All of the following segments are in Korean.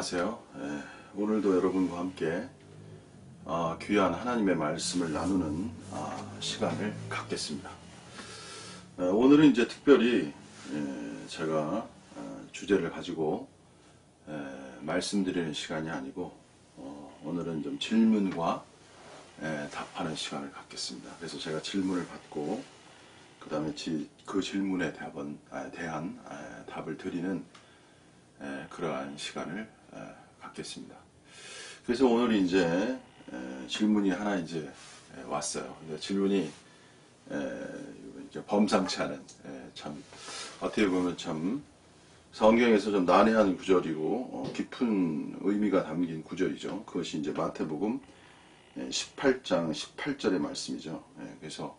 안녕하세요. 오늘도 여러분과 함께 귀한 하나님의 말씀을 나누는 시간을 갖겠습니다. 오늘은 이제 특별히 제가 주제를 가지고 말씀드리는 시간이 아니고 오늘은 좀 질문과 답하는 시간을 갖겠습니다. 그래서 제가 질문을 받고 그 다음에 그 질문에 대한 답을 드리는 그러한 시간을 갖겠습니다. 그래서 오늘 이제 질문이 하나 이제 왔어요. 질문이 이제 범상치 않은 참 어떻게 보면 참 성경에서 좀 난해한 구절이고 깊은 의미가 담긴 구절이죠. 그것이 이제 마태복음 18장 18절의 말씀이죠. 그래서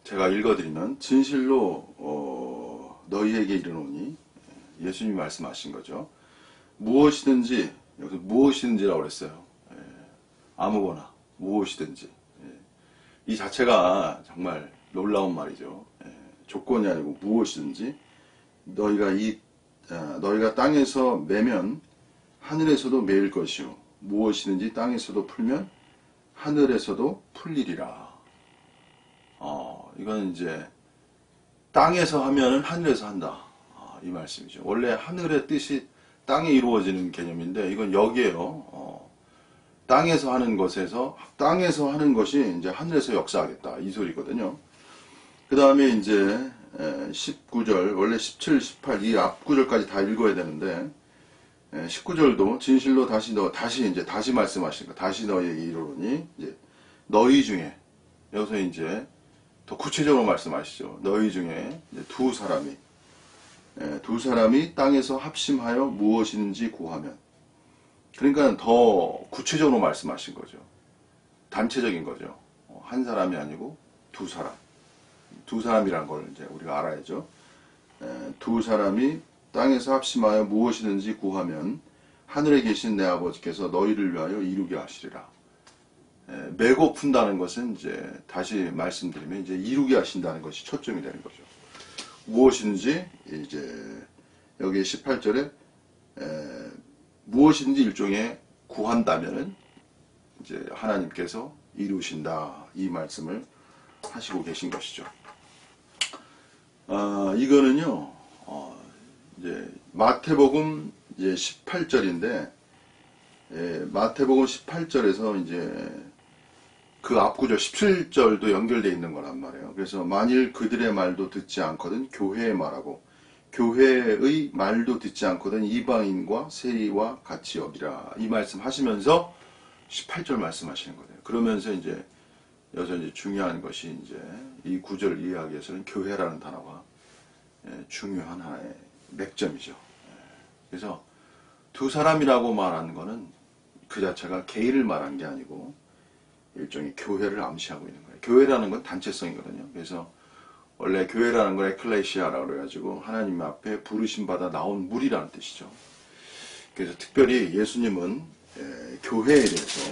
제가 읽어드리면 진실로 너희에게 이르노니 예수님이 말씀하신 거죠. 무엇이든지, 여기서 무엇이든지라고 그랬어요. 아무거나, 무엇이든지. 이 자체가 정말 놀라운 말이죠. 조건이 아니고 무엇이든지. 너희가 땅에서 매면 하늘에서도 매일 것이요. 무엇이든지 땅에서도 풀면 하늘에서도 풀리리라. 이건 이제 땅에서 하면은 하늘에서 한다. 이 말씀이죠. 원래 하늘의 뜻이 땅에 이루어지는 개념인데 이건 여기에요. 땅에서 하는 것이 이제 하늘에서 역사하겠다. 이 소리거든요. 그 다음에 이제 19절, 원래 17, 18, 이 앞구절까지 다 읽어야 되는데 19절도 진실로 다시 말씀하시는 거. 다시 너희에게 이르노니 이제 너희 중에 여기서 이제 더 구체적으로 말씀하시죠. 너희 중에 이제 두 사람이 땅에서 합심하여 무엇인지 구하면, 그러니까 더 구체적으로 말씀하신 거죠. 단체적인 거죠. 한 사람이 아니고 두 사람. 두 사람이란 걸 이제 우리가 알아야죠. 두 사람이 땅에서 합심하여 무엇이든지 구하면 하늘에 계신 내 아버지께서 너희를 위하여 이루게 하시리라. 메고 푼다는 것은 이제 다시 말씀드리면 이제 이루게 하신다는 것이 초점이 되는 거죠. 무엇인지 이제 여기 18절에 무엇인지 일종의 구한다면은 이제 하나님께서 이루신다, 이 말씀을 하시고 계신 것이죠. 이거는요 이제 마태복음 이제 18절인데 마태복음 18절에서 이제 그 앞구절 17절도 연결되어 있는 거란 말이에요. 그래서 만일 그들의 말도 듣지 않거든 교회의 말하고 교회의 말도 듣지 않거든 이방인과 세리와 같이 여기라. 이 말씀 하시면서 18절 말씀하시는 거예요. 그러면서 이제 여기서 이제 중요한 것이 이제 이 구절을 이해하기 위해서는 교회라는 단어가 중요한 하나의 맥점이죠. 그래서 두 사람이라고 말하는 거는 그 자체가 개인을 말한 게 아니고 일종의 교회를 암시하고 있는 거예요. 교회라는 건 단체성이거든요. 그래서 원래 교회라는 건 에클레시아라고 그래가지고 하나님 앞에 부르심 받아 나온 무리라는 뜻이죠. 그래서 특별히 예수님은 교회에 대해서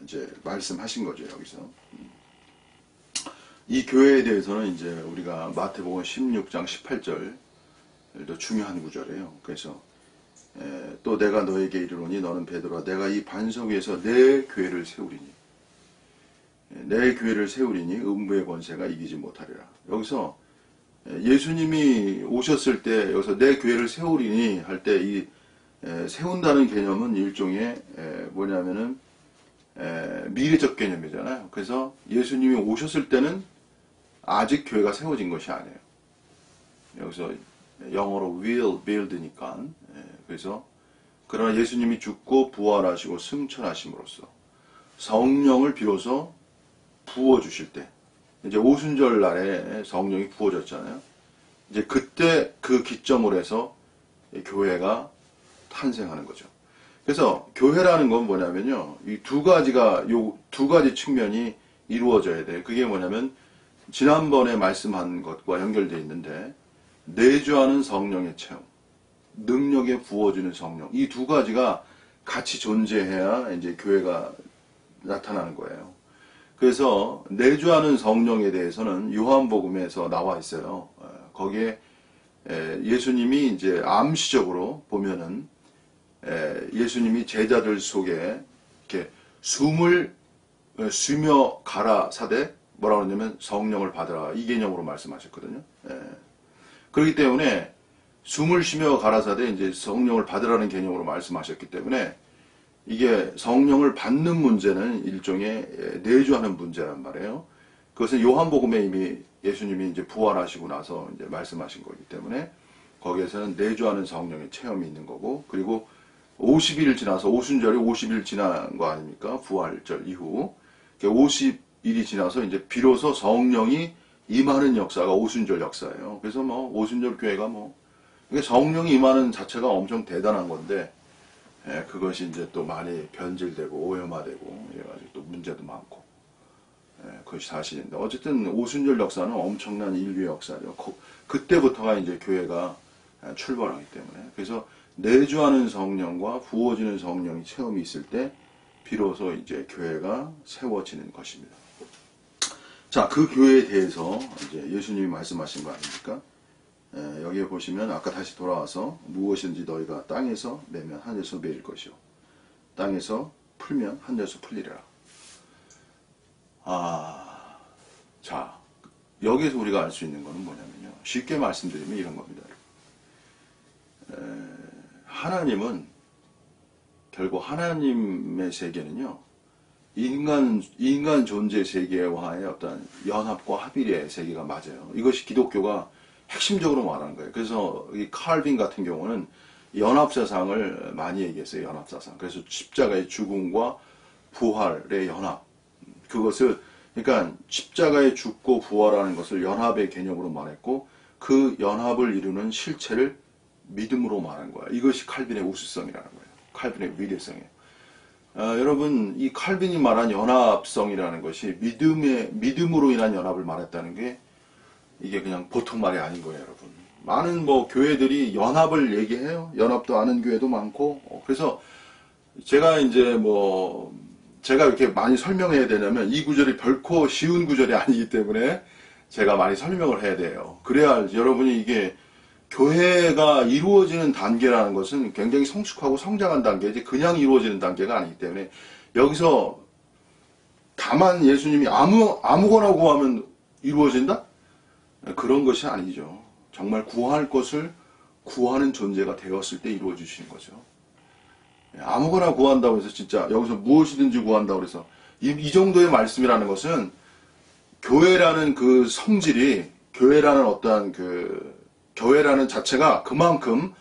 이제 말씀하신 거죠. 여기서 이 교회에 대해서는 이제 우리가 마태복음 16장 18절도 중요한 구절이에요. 그래서 또 내가 너에게 이르노니 너는 베드로라 내가 이 반석 위에서 내 교회를 세우리니 음부의 권세가 이기지 못하리라. 여기서 예수님이 오셨을 때 여기서 내 교회를 세우리니 할 때 이 세운다는 개념은 일종의 뭐냐면은 미래적 개념이잖아요. 그래서 예수님이 오셨을 때는 아직 교회가 세워진 것이 아니에요. 여기서 영어로 will build니까 그래서 그러나 예수님이 죽고 부활하시고 승천하심으로써 성령을 비로소 부어주실 때 이제 오순절 날에 성령이 부어졌잖아요. 이제 그때 그 기점으로 해서 교회가 탄생하는 거죠. 그래서 교회라는 건 뭐냐면요. 이 두 가지 측면이 이루어져야 돼. 그게 뭐냐면 지난번에 말씀한 것과 연결되어 있는데 내주하는 성령의 체험, 능력에 부어지는 성령, 이 두 가지가 같이 존재해야 이제 교회가 나타나는 거예요. 그래서 내주하는 성령에 대해서는 요한복음에서 나와 있어요. 거기에 예수님이 이제 암시적으로 보면은 예수님이 제자들 속에 이렇게 숨을 쉬며 가라사대 뭐라고 하냐면 성령을 받으라 이 개념으로 말씀하셨거든요. 그렇기 때문에 숨을 쉬며 가라사대 이제 성령을 받으라는 개념으로 말씀하셨기 때문에 이게 성령을 받는 문제는 일종의 내주하는 문제란 말이에요. 그것은 요한복음에 이미 예수님이 이제 부활하시고 나서 이제 말씀하신 거기 때문에 거기에서는 내주하는 성령의 체험이 있는 거고, 그리고 50일 지나서 오순절이 50일 지난 거 아닙니까? 부활절 이후 50일이 지나서 이제 비로소 성령이 임하는 역사가 오순절 역사예요. 그래서 뭐 오순절 교회가 성령이 임하는 자체가 엄청 대단한 건데 그것이 이제 또 많이 변질되고 오염화되고 이래가지고 또 문제도 많고 그것이 사실인데, 어쨌든 오순절 역사는 엄청난 인류의 역사죠. 그때부터가 이제 교회가 출발하기 때문에, 그래서 내주하는 성령과 부어지는 성령이 체험이 있을 때 비로소 이제 교회가 세워지는 것입니다. 자, 그 교회에 대해서 이제 예수님이 말씀하신 거 아닙니까? 여기에 보시면 아까 다시 돌아와서 무엇인지 너희가 땅에서 매면 하늘에서 매일 것이요 땅에서 풀면 하늘에서 풀리리라. 자, 여기에서 우리가 알 수 있는 것은 뭐냐면요, 쉽게 말씀드리면 이런 겁니다. 하나님은 결국 하나님의 세계는요, 인간 존재 세계와의 어떤 연합과 합일의 세계가 맞아요. 이것이 기독교가 핵심적으로 말하는 거예요. 그래서 이 칼빈 같은 경우는 연합사상을 많이 얘기했어요. 연합사상. 그래서 십자가의 죽음과 부활의 연합. 그것을, 그러니까 십자가에 죽고 부활하는 것을 연합의 개념으로 말했고, 그 연합을 이루는 실체를 믿음으로 말한 거야. 이것이 칼빈의 우수성이라는 거예요. 칼빈의 위대성이에요. 여러분, 이 칼빈이 말한 연합성이라는 것이 믿음으로 인한 연합을 말했다는 게 이게 그냥 보통 말이 아닌 거예요, 여러분. 많은 교회들이 연합을 얘기해요. 연합도 아는 교회도 많고. 그래서 제가 이제 제가 이렇게 많이 설명해야 되냐면 이 구절이 결코 쉬운 구절이 아니기 때문에 제가 많이 설명을 해야 돼요. 그래야 여러분이 이게 교회가 이루어지는 단계라는 것은 굉장히 성숙하고 성장한 단계지 그냥 이루어지는 단계가 아니기 때문에, 여기서 다만 예수님이 아무거나 구하면 이루어진다? 그런 것이 아니죠. 정말 구할 것을 구하는 존재가 되었을 때 이루어지시는 거죠. 아무거나 구한다고 해서 진짜 여기서 무엇이든지 구한다고 해서 이 정도의 말씀이라는 것은 교회라는 그 성질이, 교회라는 자체가 그만큼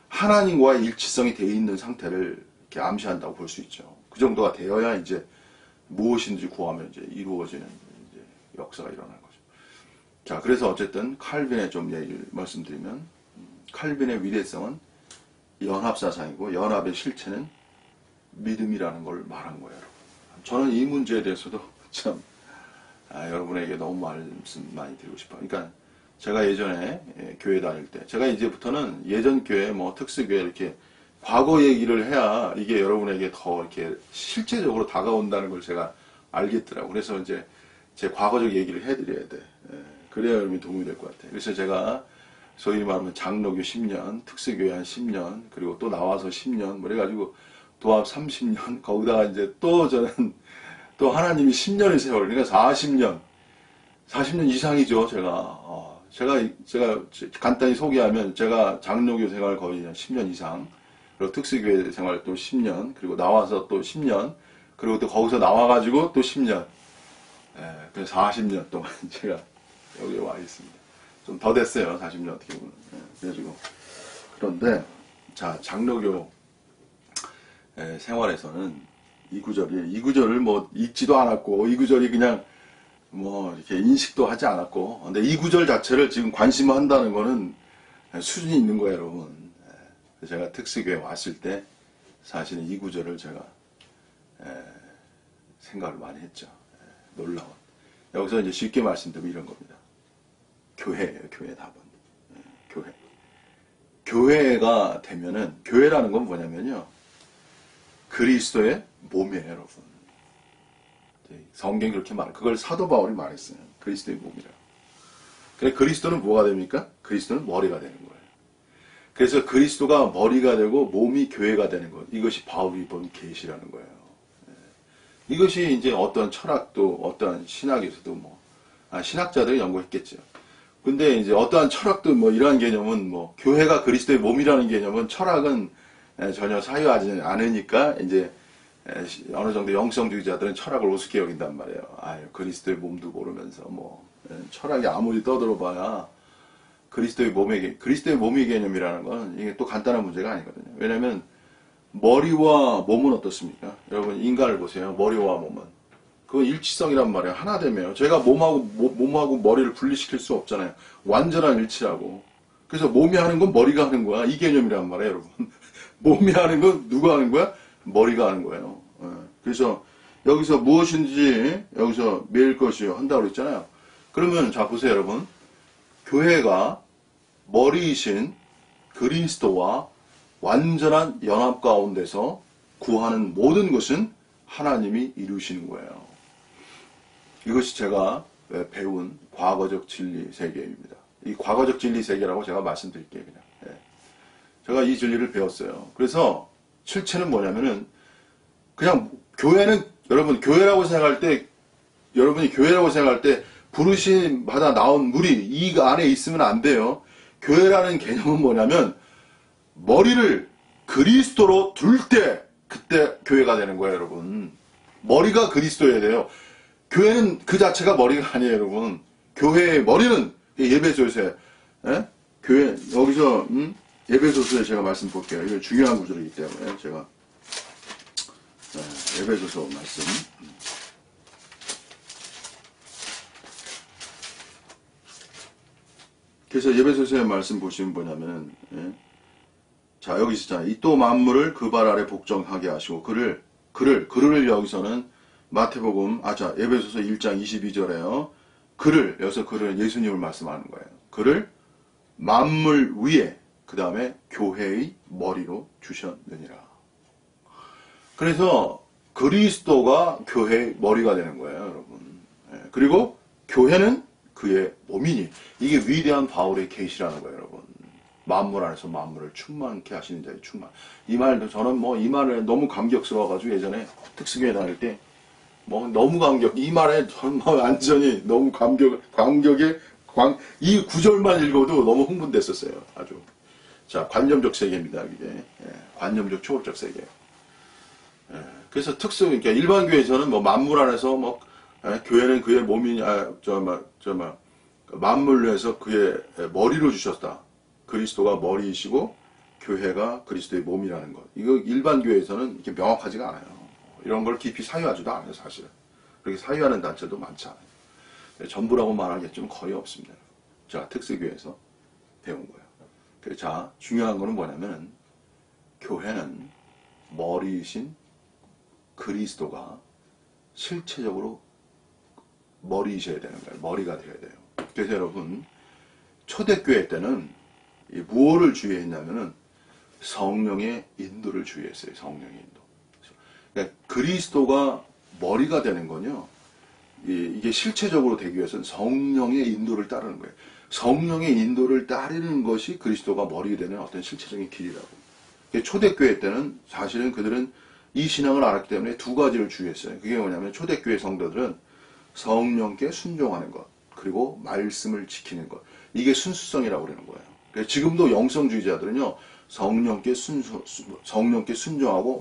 하나님과의 일치성이 되어 있는 상태를 이렇게 암시한다고 볼 수 있죠. 그 정도가 되어야 이제 무엇인지 구하면 이제 이루어지는 이제 역사가 일어나는 거죠. 자, 그래서 어쨌든 칼빈의 좀 얘기를 말씀드리면, 칼빈의 위대성은 연합사상이고 연합의 실체는 믿음이라는 걸 말한 거예요. 저는 이 문제에 대해서도 참 여러분에게 너무 말씀 많이 드리고 싶어요. 그러니까 제가 예전에 교회 다닐 때, 제가 이제부터는 예전 교회, 특수교회 이렇게 과거 얘기를 해야 이게 여러분에게 더 이렇게 실제적으로 다가온다는 걸 제가 알겠더라고요. 그래서 이제 제 과거적 얘기를 해드려야 돼. 그래야 여러분이 도움이 될 것 같아요. 그래서 제가 소위 말하면 장로교 10년, 특수교회 한 10년, 그리고 또 나와서 10년, 그래가지고 도합 30년, 거기다가 이제 또 저는 또 하나님이 10년의 세월, 그러니까 40년 이상이죠, 제가 간단히 소개하면, 제가 장로교 생활 거의 10년 이상, 그리고 특수교회 생활 또 10년, 그리고 나와서 또 10년, 그리고 또 거기서 나와가지고 또 10년, 그래서 40년 동안 제가 여기에 와 있습니다. 좀 더 됐어요, 40년 어떻게 보면. 그래가지고. 그런데, 자, 장로교 생활에서는 이 구절을 읽지도 않았고, 이 구절이 그냥 이렇게 인식도 하지 않았고, 근데 이 구절 자체를 지금 관심한다는 거는 수준이 있는 거예요, 여러분. 제가 특수교회 왔을 때 사실은 이 구절을 제가 생각을 많이 했죠. 놀라운. 여기서 이제 쉽게 말씀드리면 이런 겁니다. 교회예요, 교회 답은. 교회. 교회가 되면은, 교회라는 건 뭐냐면요, 그리스도의 몸이에요, 여러분. 성경이 그렇게 말해요. 그걸 사도 바울이 말했어요. 그리스도의 몸이라. 그래, 그리스도는 뭐가 됩니까? 그리스도는 머리가 되는 거예요. 그래서 그리스도가 머리가 되고 몸이 교회가 되는 것. 이것이 바울이 본 계시라는 거예요. 이것이 이제 어떤 철학도, 어떠한 신학에서도 신학자들이 연구했겠죠. 근데 이제 어떠한 철학도 이러한 개념은 교회가 그리스도의 몸이라는 개념은 철학은 전혀 사유하지 않으니까 이제 어느 정도 영성주의자들은 철학을 우습게 여긴단 말이에요. 아유, 그리스도의 몸도 모르면서 철학이 아무리 떠들어봐야 그리스도의 몸의 개념이라는 건 이게 또 간단한 문제가 아니거든요. 왜냐면 머리와 몸은 어떻습니까? 여러분 인간을 보세요. 머리와 몸은 그건 일치성이란 말이에요. 하나됨이에요. 제가 몸하고 머리를 분리시킬 수 없잖아요. 완전한 일치라고. 그래서 몸이 하는 건 머리가 하는 거야. 이 개념이란 말이에요, 여러분. 몸이 하는 건 누가 하는 거야? 머리가 하는 거예요. 그래서 여기서 무엇인지 여기서 매일 것이요 한다고 그랬잖아요. 그러면 자 보세요, 여러분. 교회가 머리이신 그리스도와 완전한 연합 가운데서 구하는 모든 것은 하나님이 이루시는 거예요. 이것이 제가 배운 과거적 진리 세계입니다. 이 과거적 진리 세계라고 제가 말씀드릴게요. 그냥. 제가 이 진리를 배웠어요. 그래서 실체는 뭐냐면은 그냥 교회는 여러분 교회라고 생각할 때 여러분이 교회라고 생각할 때 부르심 받아 나온 무리 이 안에 있으면 안 돼요. 교회라는 개념은 뭐냐면 머리를 그리스도로 둘 때 그때 교회가 되는 거예요, 여러분. 머리가 그리스도여야 돼요. 교회는 그 자체가 머리가 아니에요, 여러분. 교회의 머리는 예배소서에 교회 여기서 예배소서에 제가 말씀 볼게요. 이거 중요한 구절이기 때문에 제가 예배소서 말씀. 그래서 예배소서의 말씀 보시면 뭐냐면은 자 여기 있잖아요. 이 또 만물을 그 발 아래 복종하게 하시고 그를 여기서는 마태복음 자 에베소서 1장 22절에요. 여기서 그를 예수님을 말씀하는 거예요. 그를 만물 위에 그 다음에 교회의 머리로 주셨느니라. 그래서 그리스도가 교회의 머리가 되는 거예요, 여러분. 그리고 교회는 그의 몸이니 이게 위대한 바울의 계시라는 거예요, 여러분. 만물 안에서 만물을 충만케 하시는 자의 충만. 이 말도 저는 이 말에 너무 감격스러워가지고 예전에 특수교회 다닐 때 너무 이 말에 저는 완전히 너무 이 구절만 읽어도 너무 흥분됐었어요. 아주. 자, 관념적 세계입니다, 이게. 관념적 초월적 세계. 그래서 그러니까 일반 교회에서는 만물 안에서 교회는 그의 몸이, 만물로 해서 그의 머리로 주셨다. 그리스도가 머리이시고 교회가 그리스도의 몸이라는 것. 이거 일반 교회에서는 이렇게 명확하지가 않아요. 이런 걸 깊이 사유하지도 않아요, 사실은. 그렇게 사유하는 단체도 많지 않아요. 전부라고 말하겠지만 거의 없습니다. 자, 특수교회에서 배운 거예요. 자, 중요한 거는 뭐냐면 교회는 머리이신 그리스도가 실체적으로 머리이셔야 되는 거예요. 머리가 되어야 돼요. 그래서 여러분 초대교회 때는 무엇을 주의했냐면은 성령의 인도를 주의했어요. 성령의 인도. 그러니까 그리스도가 머리가 되는 건요. 이게 실체적으로 되기 위해서는 성령의 인도를 따르는 거예요. 성령의 인도를 따르는 것이 그리스도가 머리 되는 어떤 실체적인 길이라고. 초대교회 때는 사실은 그들은 이 신앙을 알았기 때문에 두 가지를 주의했어요. 그게 뭐냐면 초대교회 성도들은 성령께 순종하는 것, 그리고 말씀을 지키는 것. 이게 순수성이라고 그러는 거예요. 지금도 영성주의자들은요, 성령께 순종하고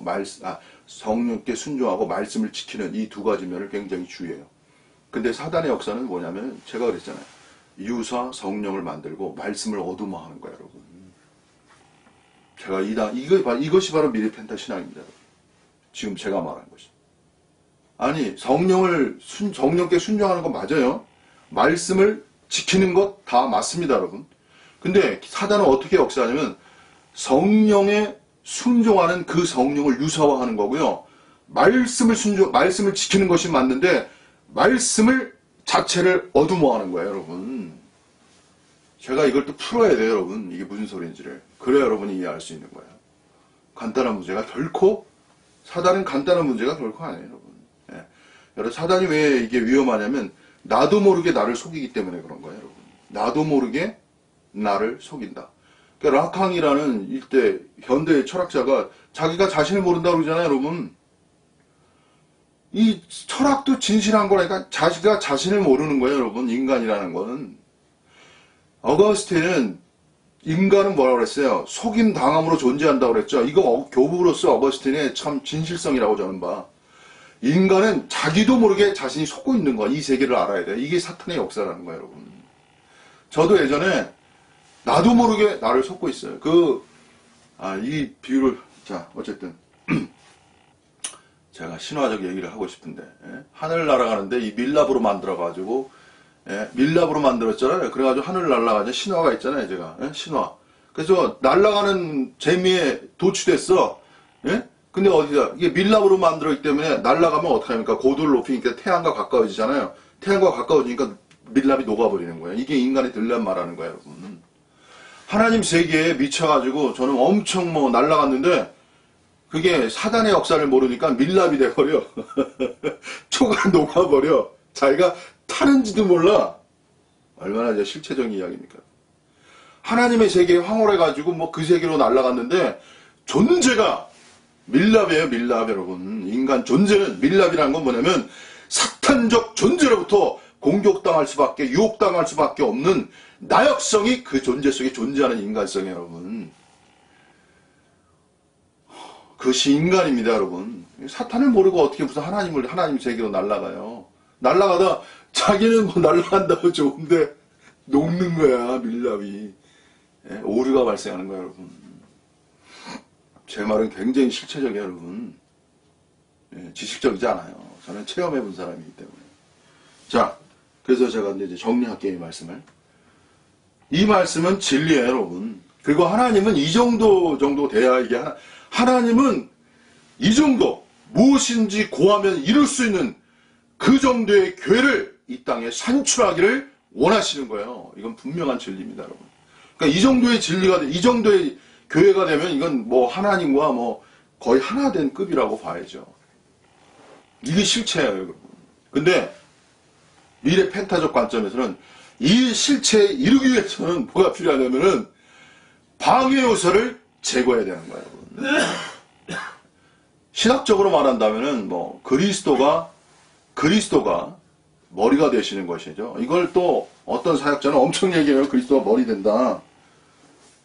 말씀을 지키는 이 두 가지 면을 굉장히 주의해요. 근데 사단의 역사는 뭐냐면 제가 그랬잖아요. 유사 성령을 만들고 말씀을 어둠화하는 거예요, 여러분. 제가 이것이 바로 미래펜타 신앙입니다. 지금 제가 말한 것이. 아니 성령께 순종하는 건 맞아요. 말씀을 지키는 것 다 맞습니다, 여러분. 근데 사단은 어떻게 역사하냐면 성령에 순종하는 그 성령을 유사화하는 거고요. 말씀을 지키는 것이 맞는데 말씀을 자체를 어둠화하는 거예요, 여러분. 제가 이걸 또 풀어야 돼요, 여러분. 이게 무슨 소리인지를. 그래야 여러분이 이해할 수 있는 거예요. 간단한 문제가 사단은 간단한 문제가 결코 아니에요, 여러분. 여러분, 사단이 왜 이게 위험하냐면 나도 모르게 나를 속이기 때문에 그런 거예요, 여러분. 나도 모르게 나를 속인다. 그러니까 라캉이라는 일대 현대 철학자가 자기가 자신을 모른다고 그러잖아요, 여러분. 이 철학도 진실한 거라니까 자기가 자신을 모르는 거예요, 여러분. 인간이라는 거는. 어거스틴은 인간은 뭐라고 그랬어요? 속임 당함으로 존재한다고 그랬죠. 이거 교부로서 어거스틴의 참 진실성이라고 저는 봐. 인간은 자기도 모르게 자신이 속고 있는 거야. 이 세계를 알아야 돼. 이게 사탄의 역사라는 거예요, 여러분. 저도 예전에 나도 모르게 나를 속고 있어요. 이 비유를, 자, 어쨌든. 제가 신화적 얘기를 하고 싶은데, 하늘 날아가는데 이 밀랍으로 만들어가지고, 밀랍으로 만들었잖아요. 그래가지고 하늘 날아가자 신화가 있잖아요, 제가. 신화. 그래서 날아가는 재미에 도취됐어. 근데 어디다, 이게 밀랍으로 만들었기 때문에 날아가면 어떡합니까? 고도를 높이니까 태양과 가까워지잖아요. 태양과 가까워지니까 밀랍이 녹아버리는 거예요. 이게 인간의 들란 말하는 거예요, 여러분. 하나님 세계에 미쳐가지고 저는 엄청 날아갔는데, 그게 사단의 역사를 모르니까 밀랍이 돼버려. 초가 녹아버려. 자기가 타는지도 몰라. 얼마나 이제 실체적인 이야기입니까? 하나님의 세계에 황홀해가지고 그 세계로 날아갔는데 존재가 밀랍이에요, 밀랍 여러분. 인간 존재는 밀랍이라는 건 뭐냐면 사탄적 존재로부터 공격당할 수밖에 유혹당할 수밖에 없는 나역성이 그 존재 속에 존재하는 인간성이에요, 여러분. 그것이 인간입니다, 여러분. 사탄을 모르고 어떻게 무슨 하나님 세계로 날아가요. 날아가다 자기는 날아간다고 좋은데 녹는 거야, 밀랍이. 오류가 발생하는 거야, 여러분. 제 말은 굉장히 실체적이에요, 여러분. 지식적이지 않아요. 저는 체험해본 사람이기 때문에. 자, 그래서 제가 이제 정리할게요, 이 말씀을. 이 말씀은 진리예요, 여러분. 그리고 하나님은 이 정도 돼야 이게 하나님은 이 정도 무엇인지 고하면 이룰 수 있는 그 정도의 교회를 이 땅에 산출하기를 원하시는 거예요. 이건 분명한 진리입니다, 여러분. 그러니까 이 정도의 진리가 이 정도의 교회가 되면 이건 하나님과 거의 하나 된 급이라고 봐야죠. 이게 실체예요, 여러분. 근데 미래 펜타적 관점에서는 이 실체에 이르기 위해서는 뭐가 필요하냐면은 방해 요소를 제거해야 되는 거예요, 여러분. 신학적으로 말한다면은 그리스도가 머리가 되시는 것이죠. 이걸 또 어떤 사역자는 엄청 얘기해요. 그리스도가 머리 된다.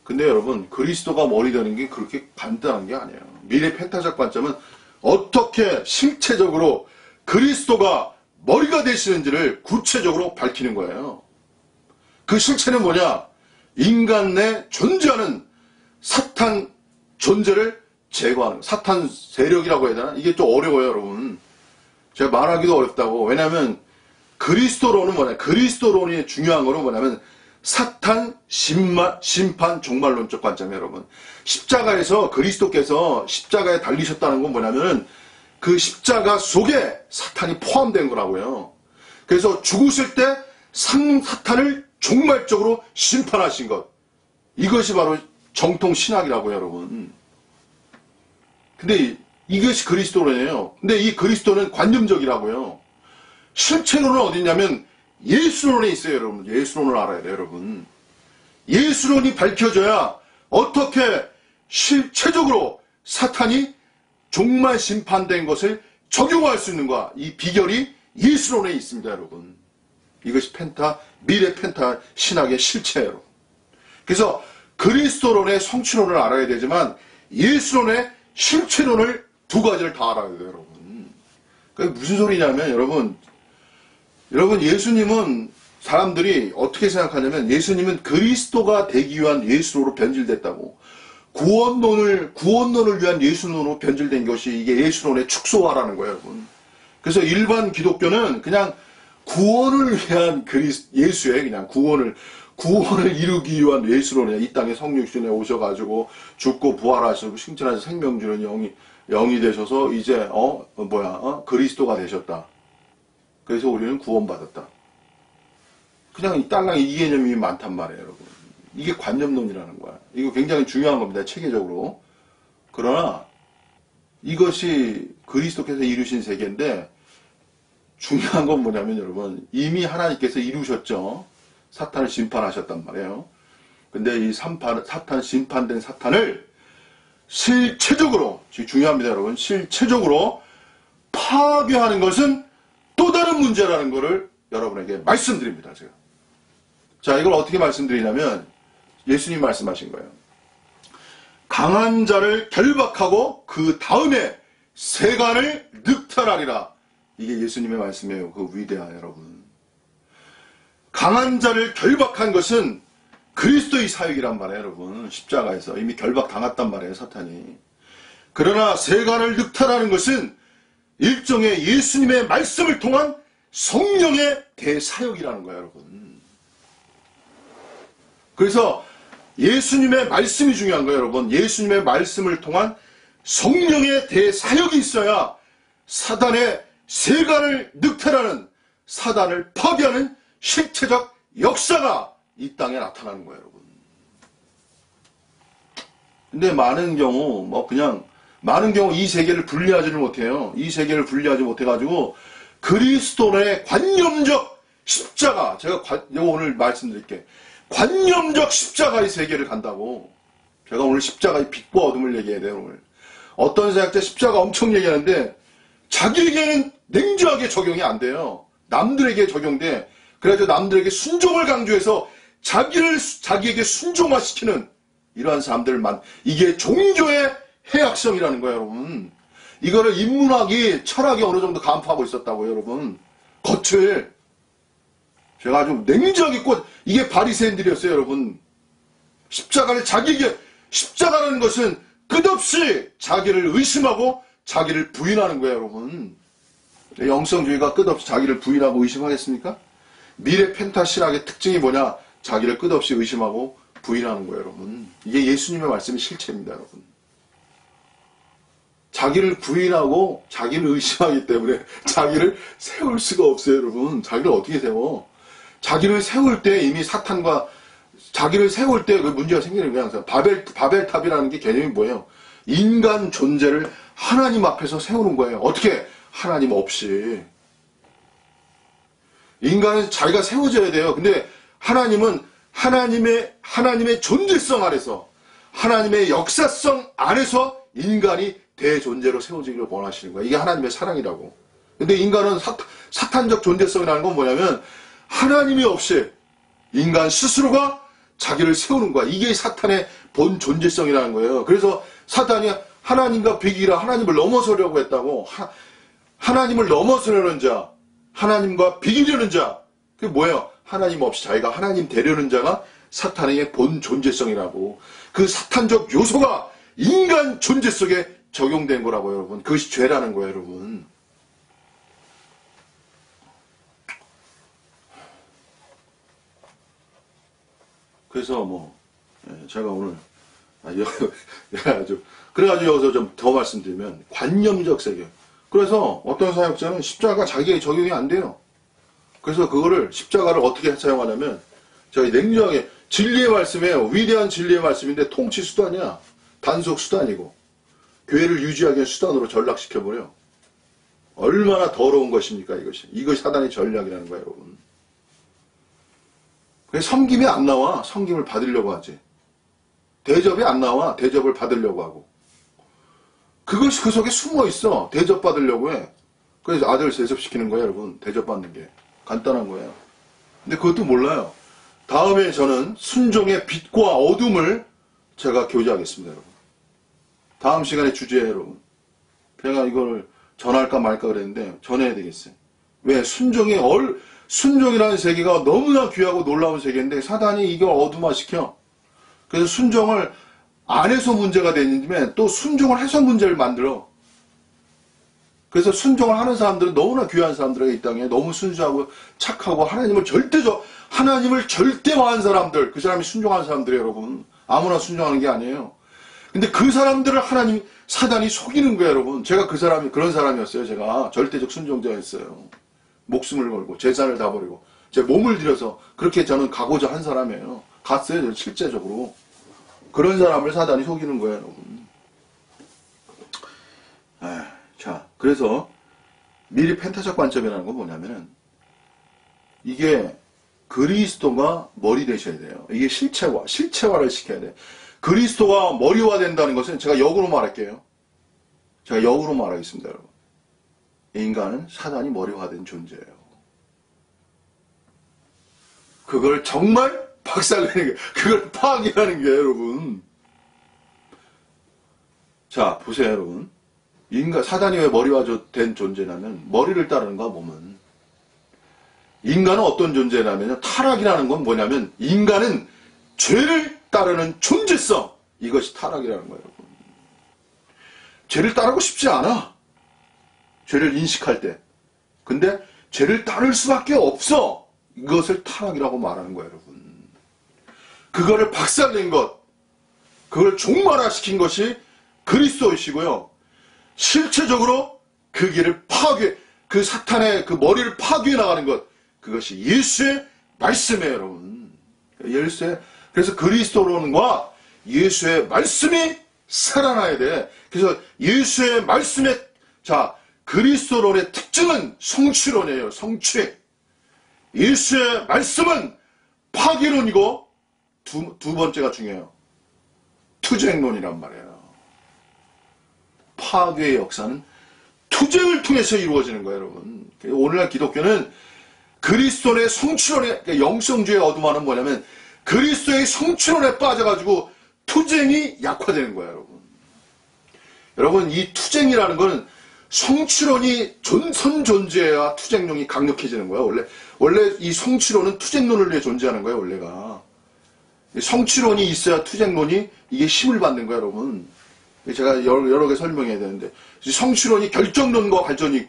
근데 여러분, 그리스도가 머리 되는 게 그렇게 간단한 게 아니에요. 미래 펜타적 관점은 어떻게 실체적으로 그리스도가 머리가 되시는지를 구체적으로 밝히는 거예요. 그 실체는 뭐냐? 인간 내 존재하는 사탄 존재를 제거하는 거. 사탄 세력이라고 해야 되나? 이게 좀 어려워요, 여러분. 제가 말하기도 어렵다고. 왜냐하면 그리스도론은 뭐냐? 그리스도론이 중요한 거는 뭐냐면 사탄 심판 종말론적 관점이에요, 여러분. 십자가에서 그리스도께서 십자가에 달리셨다는 건 뭐냐면 그 십자가 속에 사탄이 포함된 거라고요. 그래서 죽으실 때 사탄을 종말적으로 심판하신 것. 이것이 바로 정통 신학이라고요, 여러분. 근데 이것이 그리스도론이에요. 근데 이 그리스도는 관념적이라고요. 실체론은 어디 있냐면 예수론에 있어요, 여러분. 예수론을 알아야 돼요, 여러분. 예수론이 밝혀져야 어떻게 실체적으로 사탄이 종말 심판된 것을 적용할 수 있는가. 이 비결이 예수론에 있습니다, 여러분. 이것이 미래 펜타 신학의 실체예요. 그래서 그리스도론의 성취론을 알아야 되지만 예수론의 실체론을 두 가지를 다 알아야 돼요, 여러분. 그게 무슨 소리냐면 여러분 예수님은 사람들이 어떻게 생각하냐면 예수님은 그리스도가 되기 위한 예수로 변질됐다고. 구원론을 위한 예수론으로 변질된 것이 이게 예수론의 축소화라는 거예요, 여러분. 그래서 일반 기독교는 그냥 구원을 위한 예수에 그냥 구원을 이루기 위한 예수론이야. 이 땅에 성육신에 오셔가지고 죽고 부활하시고 승천하셔서 생명 주는 영이 되셔서 이제 그리스도가 되셨다. 그래서 우리는 구원받았다. 그냥 이 땅에 이 개념이 많단 말이에요, 여러분. 이게 관념론이라는 거야. 이거 굉장히 중요한 겁니다, 체계적으로. 그러나 이것이 그리스도께서 이루신 세계인데 중요한 건 뭐냐면 여러분 이미 하나님께서 이루셨죠. 사탄을 심판하셨단 말이에요. 근데 이 사탄, 심판된 사탄을 실체적으로, 중요합니다, 여러분. 실체적으로 파괴하는 것은 또 다른 문제라는 것을 여러분에게 말씀드립니다, 제가. 자, 이걸 어떻게 말씀드리냐면, 예수님 말씀하신 거예요. 강한 자를 결박하고 그 다음에 세간을 늑탈하리라. 이게 예수님의 말씀이에요. 그 위대한 여러분. 강한 자를 결박한 것은 그리스도의 사역이란 말이에요, 여러분. 십자가에서 이미 결박 당했단 말이에요, 사탄이. 그러나 세간을 늑탈하는 것은 일종의 예수님의 말씀을 통한 성령의 대사역이라는 거예요, 여러분. 그래서 예수님의 말씀이 중요한 거예요, 여러분. 예수님의 말씀을 통한 성령의 대사역이 있어야 사단의 세간을 늑탈하는, 사단을 파괴하는 실체적 역사가 이 땅에 나타나는 거예요, 여러분. 근데 많은 경우 이 세계를 분리하지를 못해요. 이 세계를 분리하지 못해가지고 그리스도의 관념적 십자가, 제가 오늘 말씀드릴게요. 관념적 십자가의 세계를 간다고. 제가 오늘 십자가의 빛과 어둠을 얘기해야 돼요, 오늘. 어떤 사역자 십자가 엄청 얘기하는데 자기에게는 냉정하게 적용이 안 돼요. 남들에게 적용돼. 그래서 남들에게 순종을 강조해서 자기에게 순종화시키는 이러한 사람들만, 이게 종교의 해악성이라는 거예요, 여러분. 이거를 인문학이, 철학이 어느 정도 간파하고 있었다고요, 여러분. 겉을. 제가 아주 냉정하게 이게 바리새인들이었어요, 여러분. 십자가라는 것은 끝없이 자기를 의심하고 자기를 부인하는 거예요, 여러분. 영성주의가 끝없이 자기를 부인하고 의심하겠습니까? 미래 펜타신학의 특징이 뭐냐? 자기를 끝없이 의심하고 부인하는 거예요, 여러분. 이게 예수님의 말씀의 실체입니다, 여러분. 자기를 부인하고 자기를 의심하기 때문에 자기를 세울 수가 없어요, 여러분. 자기를 어떻게 세워? 자기를 세울 때 이미 사탄과, 자기를 세울 때 그 문제가 생기는 거예요. 바벨탑이라는 게 개념이 뭐예요? 인간 존재를 하나님 앞에서 세우는 거예요. 어떻게? 하나님 없이. 인간은 자기가 세워져야 돼요. 근데 하나님은 하나님의 존재성 안에서, 하나님의 역사성 안에서 인간이 대존재로 세워지기를 원하시는 거예요. 이게 하나님의 사랑이라고. 근데 인간은 사탄적 존재성이라는 건 뭐냐면 하나님이 없이 인간 스스로가 자기를 세우는 거야. 이게 사탄의 본 존재성이라는 거예요. 그래서 사탄이 하나님과 비기라, 하나님을 넘어서려고 했다고. 하나님을 넘어서려는 자, 하나님과 비기려는 자, 그게 뭐예요? 하나님 없이 자기가 하나님 되려는 자가 사탄의 본 존재성이라고. 그 사탄적 요소가 인간 존재 속에 적용된 거라고요, 여러분. 그것이 죄라는 거예요, 여러분. 그래서 제가 오늘 그래가지고 여기서 좀 더 말씀드리면 관념적 세계. 그래서 어떤 사역자는 십자가가 자기에게 적용이 안 돼요. 그래서 십자가를 어떻게 사용하냐면, 저희 냉정하게 진리의 말씀이에요. 위대한 진리의 말씀인데 통치 수단이야. 단속 수단이고 교회를 유지하기 위한 수단으로 전락시켜버려. 얼마나 더러운 것입니까, 이것이. 이것이 사단의 전략이라는 거예요, 여러분. 그래서 섬김이 안 나와. 섬김을 받으려고 하지. 대접이 안 나와. 대접을 받으려고 하고. 그것이 그 속에 숨어 있어. 대접받으려고 해. 그래서 아들 대접시키는 거예요, 여러분. 대접받는 게. 간단한 거예요. 근데 그것도 몰라요. 다음에 저는 순종의 빛과 어둠을 제가 교제하겠습니다, 여러분. 다음 시간에 주제에 여러분. 제가 이걸 전할까 말까 그랬는데 전해야 되겠어요. 왜? 순종이라는 세계가 너무나 귀하고 놀라운 세계인데 사단이 이걸 어둠화시켜. 그래서 순종을 안 해서 문제가 되는데 또 순종을 해서 문제를 만들어. 그래서 순종을 하는 사람들은 너무나 귀한 사람들에게 이 땅에 너무 순수하고 착하고 하나님을 절대화한 사람들, 그 사람이 순종하는 사람들이에요, 여러분. 아무나 순종하는 게 아니에요. 근데 그 사람들을 사단이 속이는 거예요, 여러분. 제가 그런 사람이었어요. 제가 절대적 순종자였어요. 목숨을 걸고 재산을 다 버리고 제 몸을 들여서 그렇게 저는 가고자 한 사람이에요. 갔어요, 실제적으로. 그런 사람을 사단이 속이는 거예요, 여러분. 자, 그래서 미리 펜타적 관점이라는 건 뭐냐면은 이게 그리스도가 머리 되셔야 돼요. 이게 실체화를 시켜야 돼. 그리스도가 머리화 된다는 것은 제가 역으로 말할게요. 제가 역으로 말하겠습니다, 여러분. 인간은 사단이 머리화된 존재예요. 그걸 정말 박살내는 게, 그걸 파괴하는 게, 여러분. 자, 보세요, 여러분. 사단이 왜 머리화된 존재냐면, 머리를 따르는가, 몸은. 인간은 어떤 존재냐면요. 타락이라는 건 뭐냐면, 인간은 죄를 따르는 존재성. 이것이 타락이라는 거예요, 여러분. 죄를 따르고 싶지 않아. 죄를 인식할 때. 근데 죄를 따를 수밖에 없어. 이것을 타락이라고 말하는 거예요, 여러분. 그거를 박살낸 것, 그걸 종말화시킨 것이 그리스도이시고요. 실체적으로 그 길을 그 사탄의 그 머리를 파괴해 나가는 것, 그것이 예수의 말씀이에요, 여러분. 그래서 그리스도론과 예수의 말씀이 살아나야 돼. 그래서 예수의 말씀의, 그리스도론의 특징은 성취론이에요, 성취. 예수의 말씀은 파괴론이고, 두 번째가 중요해요. 투쟁론이란 말이에요. 파괴의 역사는 투쟁을 통해서 이루어지는 거예요, 여러분. 오늘날 기독교는 그리스도의 성취론의, 영성주의 어둠화는 뭐냐면, 그리스도의 성취론에 빠져가지고 투쟁이 약화되는 거예요, 여러분. 여러분, 이 투쟁이라는 거는 성취론이 선존재해야 투쟁론이 강력해지는 거예요. 원래 이 성취론은 투쟁론을 위해 존재하는 거예요, 원래가. 성취론이 있어야 투쟁론이 이게 힘을 받는 거예요, 여러분. 제가 여러 개 설명해야 되는데, 성취론이 결정론과 관련이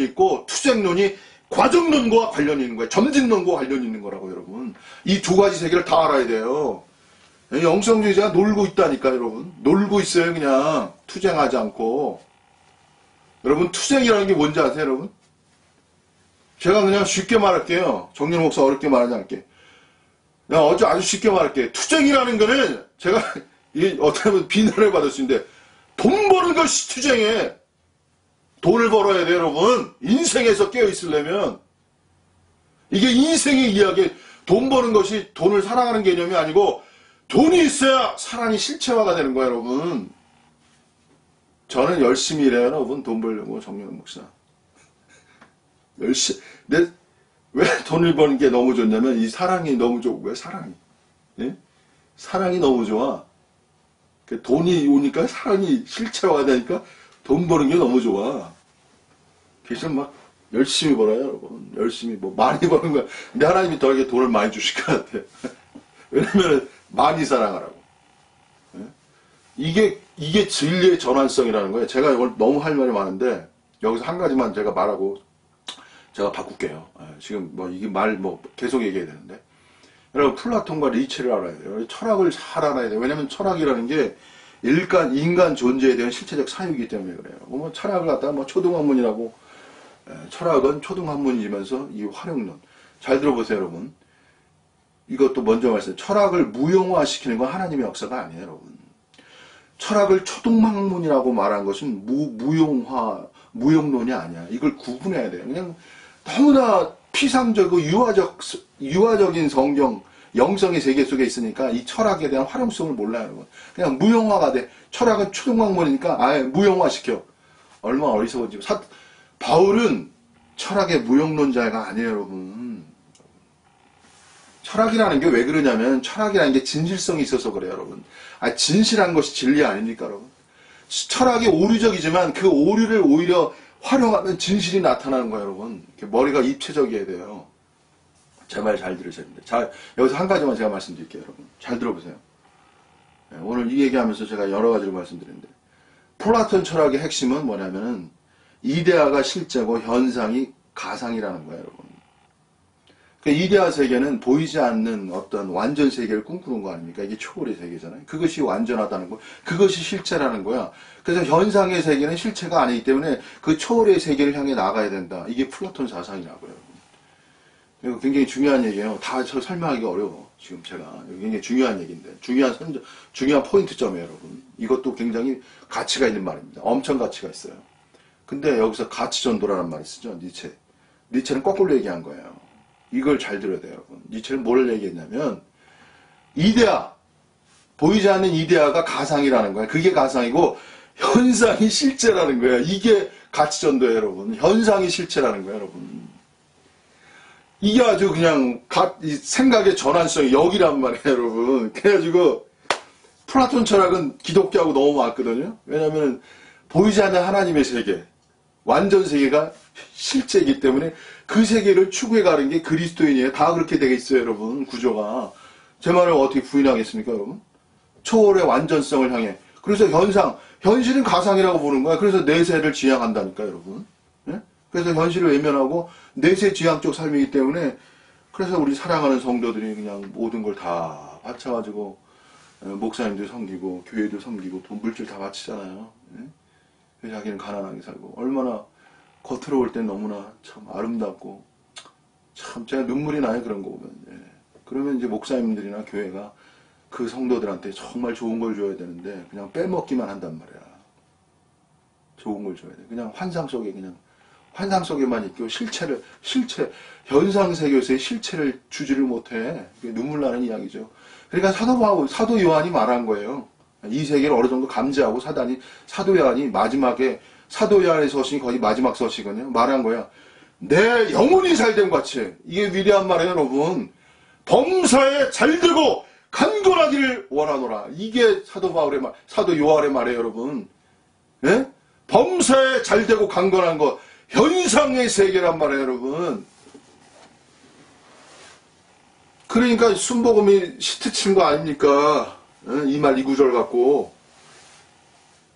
있고, 투쟁론이 과정론과 관련이 있는 거예요. 점진론과 관련이 있는 거라고, 여러분. 이 두 가지 세계를 다 알아야 돼요. 영성주의자가 놀고 있다니까, 여러분. 놀고 있어요, 그냥. 투쟁하지 않고. 여러분, 투쟁이라는 게 뭔지 아세요, 여러분? 제가 그냥 쉽게 말할게요. 정윤 목사 어렵게 말하지 않을게. 그냥 아주 쉽게 말할게요. 투쟁이라는 거는 제가 어떻게 보면 비난을 받을 수 있는데, 돈 버는 것이 투쟁이에요. 돈을 벌어야 돼요, 여러분. 인생에서 깨어있으려면. 이게 인생의 이야기, 돈 버는 것이 돈을 사랑하는 개념이 아니고, 돈이 있어야 사랑이 실체화가 되는 거예요, 여러분. 저는 열심히 일해요, 여러분. 돈 벌려고, 정윤 목사. 왜 돈을 버는 게 너무 좋냐면, 이 사랑이 너무 좋고요, 사랑이. 예? 사랑이 너무 좋아. 돈이 오니까 사랑이 실체화가 되니까 돈 버는 게 너무 좋아. 그래서 막 열심히 벌어요, 여러분. 열심히 많이 버는 거야. 근데 하나님이 저에게 돈을 많이 주실 것 같아요. 왜냐면 많이 사랑하라고. 예? 이게 진리의 전환성이라는 거예요. 제가 이걸 너무 할 말이 많은데 여기서 한 가지만 제가 말하고 제가 바꿀게요. 지금 이게 계속 얘기해야 되는데. 여러분, 플라톤과 리체를 알아야 돼요. 철학을 잘 알아야 돼요. 왜냐면 철학이라는 게 인간 존재에 대한 실체적 사유이기 때문에 그래요. 철학을 갖다가 초등학문이라고, 철학은 초등학문이면서 이 활용론. 잘 들어보세요, 여러분. 이것도 먼저 말씀드려요. 철학을 무용화시키는 건 하나님의 역사가 아니에요, 여러분. 철학을 초등학문이라고 말한 것은 무용론이 아니야. 이걸 구분해야 돼요. 그냥 너무나 피상적이고 유화적인 성경, 영성의 세계 속에 있으니까 이 철학에 대한 활용성을 몰라요, 여러분. 그냥 무용화가 돼. 철학은 초등학문이니까 아예 무용화시켜. 얼마나 어리석은지. 바울은 철학의 무용론자가 아니에요, 여러분. 철학이라는 게 왜 그러냐면 철학이라는 게 진실성이 있어서 그래요, 여러분. 진실한 것이 진리 아닙니까, 여러분? 철학이 오류적이지만 그 오류를 오히려 활용하면 진실이 나타나는 거예요, 여러분. 머리가 입체적이어야 돼요. 제 말 잘 들으셔야 됩니다. 자, 여기서 한 가지만 제가 말씀드릴게요, 여러분. 잘 들어보세요. 오늘 이 얘기하면서 제가 여러 가지를 말씀드리는데, 플라톤 철학의 핵심은 뭐냐면은 이데아가 실제고 현상이 가상이라는 거예요, 여러분. 이데아 세계는 보이지 않는 어떤 완전 세계를 꿈꾸는 거 아닙니까? 이게 초월의 세계잖아요. 그것이 완전하다는 거, 그것이 실체라는 거야. 그래서 현상의 세계는 실체가 아니기 때문에 그 초월의 세계를 향해 나가야 된다. 이게 플라톤 사상이라고요. 이거 굉장히 중요한 얘기예요. 다 설명하기가 어려워. 지금 제가 굉장히 중요한 얘기인데 중요한 포인트점이에요, 여러분. 이것도 굉장히 가치가 있는 말입니다. 엄청 가치가 있어요. 근데 여기서 가치 전도라는 말을 쓰죠, 니체. 니체는 거꾸로 얘기한 거예요. 이걸 잘 들어야 돼요, 여러분. 니체는 뭘 얘기했냐면, 이데아, 보이지 않는 이데아가 가상이라는 거야. 그게 가상이고, 현상이 실제라는 거야. 이게 가치전도예요, 여러분. 현상이 실체라는 거야, 여러분. 이게 아주 그냥 생각의 전환성이 여기란 말이에요, 여러분. 그래가지고 플라톤 철학은 기독교하고 너무 맞거든요. 왜냐하면 보이지 않는 하나님의 세계, 완전 세계가 실제이기 때문에 그 세계를 추구해가는 게 그리스도인이에요. 다 그렇게 되어 있어요, 여러분. 구조가. 제 말을 어떻게 부인하겠습니까, 여러분? 초월의 완전성을 향해. 그래서 현실은 가상이라고 보는 거야. 그래서 내세를 지향한다니까, 여러분. 예? 그래서 현실을 외면하고 내세 지향적 삶이기 때문에, 그래서 우리 사랑하는 성도들이 그냥 모든 걸 다 바쳐가지고 목사님도 섬기고 교회도 섬기고 돈 물질 다 바치잖아요. 예? 그래서 자기는 가난하게 살고, 얼마나 겉으로 볼 땐 너무나 참 아름답고, 참 제가 눈물이 나요, 그런 거 보면. 예. 그러면 이제 목사님들이나 교회가 그 성도들한테 정말 좋은 걸 줘야 되는데 그냥 빼먹기만 한단 말이야. 좋은 걸 줘야 돼. 그냥 환상 속에만 있고 현상 세계에서의 실체를 주지를 못해. 그게 눈물 나는 이야기죠. 그러니까 사도 요한이 말한 거예요. 이 세계를 어느 정도 감지하고 사도 요한이 마지막에, 사도 요한의 서신이 거의 마지막 서신이거든요. 말한 거야. 내 영혼이 잘된 같이. 이게 위대한 말이에요, 여러분. 범사에 잘되고 강건하기를 원하노라. 이게 사도 요한의 말이에요, 여러분. 예? 범사에 잘되고 강건한 것, 현상의 세계란 말이에요, 여러분. 그러니까 순복음이 시트 친 거 아닙니까? 이 말, 이 구절 갖고.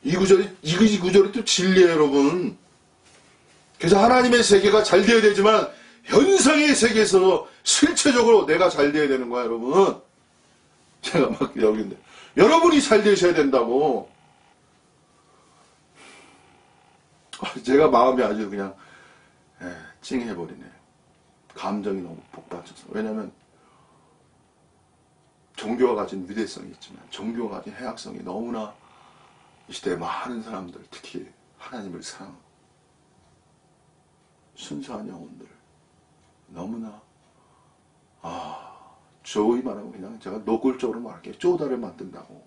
이 구절이 또 진리예요, 여러분. 그래서 하나님의 세계가 잘 되어야 되지만 현상의 세계에서 실체적으로 내가 잘 되어야 되는 거야, 여러분. 제가 막 여기인데 여러분이 잘 되셔야 된다고. 제가 마음이 아주 그냥 찡해버리네요. 감정이 너무 복받쳐서. 왜냐하면 종교가 가진 위대성이 있지만 종교가 가진 해악성이 너무나 이 시대에 많은 사람들, 특히 하나님을 사랑하고 순수한 영혼들 너무나 조이 말하면 그냥 제가 노골적으로 말할게요. 쪼다를 만든다고요.